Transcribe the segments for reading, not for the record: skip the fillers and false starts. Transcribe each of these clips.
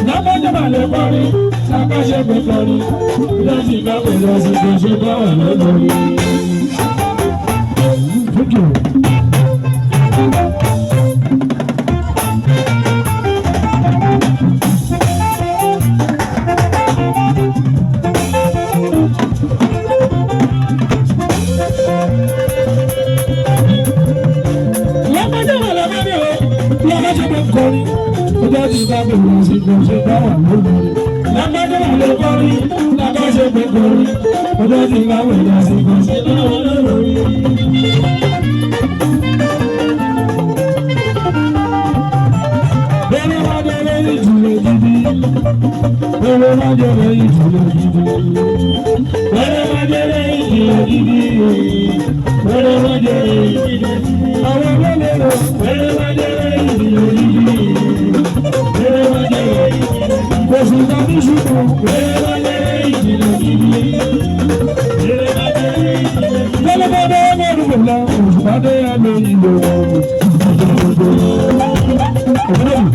Lábájá máa lè parí, lábájá pé parí, lọ́sí bá pè lọ́sí kò ṣe bá wà lọ́dọ̀ọ́rí. Lábájá máa lè parí o, lábájá pé parí. Ọjọ́ ti bá mi wọ́n sí kò ṣe bá wà lórí. Lágbájá wà lè kọrí, lágbájá pé kọrí. Ọjọ́ ti bá mi wọ́n sí kò ṣe bá wà lórí. Bẹ́ẹ̀ni wá jẹ́rẹ́ ìjùlọ gidi. Bẹ́ẹ̀ni wá jẹ́rẹ́ ìjùlọ gidi. Bẹ́ẹ̀ni wá jẹ́rẹ́ ìjùlọ gidi. Bẹ́ẹ̀ni wá jẹ́rẹ́ ìjùlọ gidi. Àwọn ọmọdé lọ, bẹ́ẹ̀ni wá jẹ́rẹ́ ìjùlọ gidi. Oṣù tàbí ṣùgbọ́n bẹ́ẹ̀ bá jẹ́rẹ́ ìjìnlẹ̀ gidi. Lọ́lọ́bọ̀dé ọmọdún lọ, oṣù pàdé àmì ìlò ọ̀rọ̀. Come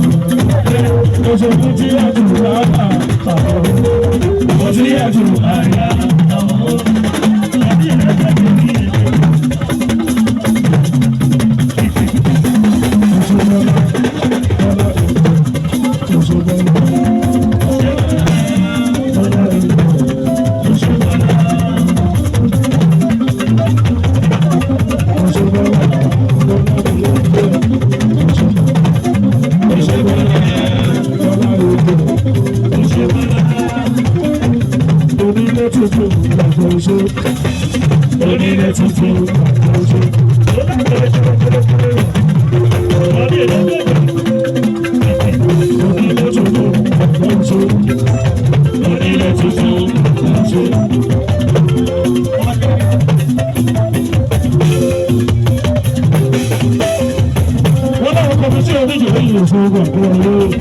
on. onílé tuntun oṣù tó lágbèrè ṣòro onílé tuntun onílé tuntun oṣù onílé tuntun oṣù. wọ́n náà kọ́ fi sí oníjìlẹ̀ yìí fún ọgbà tó wà lórí.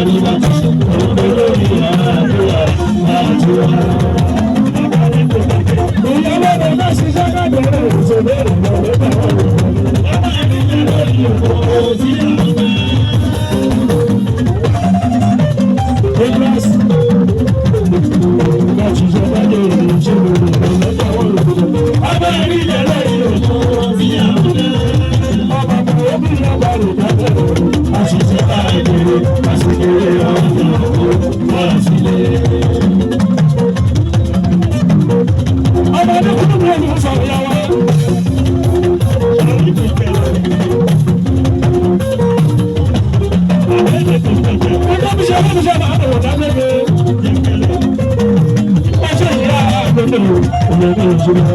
Àríwá ìyàwó rẹ̀ náà ṣiṣẹ́ kájọ̀rọ̀ ìṣòro ìrìnà lọ́gbà wọn. Ọmọ ènìyàn lórí òkú sí àwọn. Douglas ìgbà ṣiṣẹ́ kájọ̀rọ̀ ìṣòro ìrìnà lọ́gbà wọn. Ọmọ ènìyàn lórí òkú sí àwọn. Ọmọ ọmọ omi ìyàwó rẹ̀ kájọ̀rọ̀ àṣìṣe kájọ̀rọ̀ àṣìṣe ọ̀hún wọ́n sílẹ̀. Ọmọ ọdún kúrò ní ọdún sọ̀rọ̀ yà wá. Ọjọ́ bí ṣe ọdún bí ṣe máa ń wọ̀ dábẹ́gbẹ́. Ọjọ́ ìyá àgbẹ̀dẹ̀ ọmọ ẹgbẹ́ ìṣúná.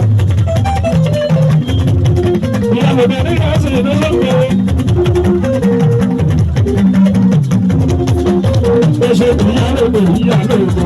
Ìyàwó bẹ̀rẹ̀ ní ọ̀sẹ̀ ìdánlọ́gbẹ̀rẹ̀. Ó ṣe ìyá lóde ìyá lóde.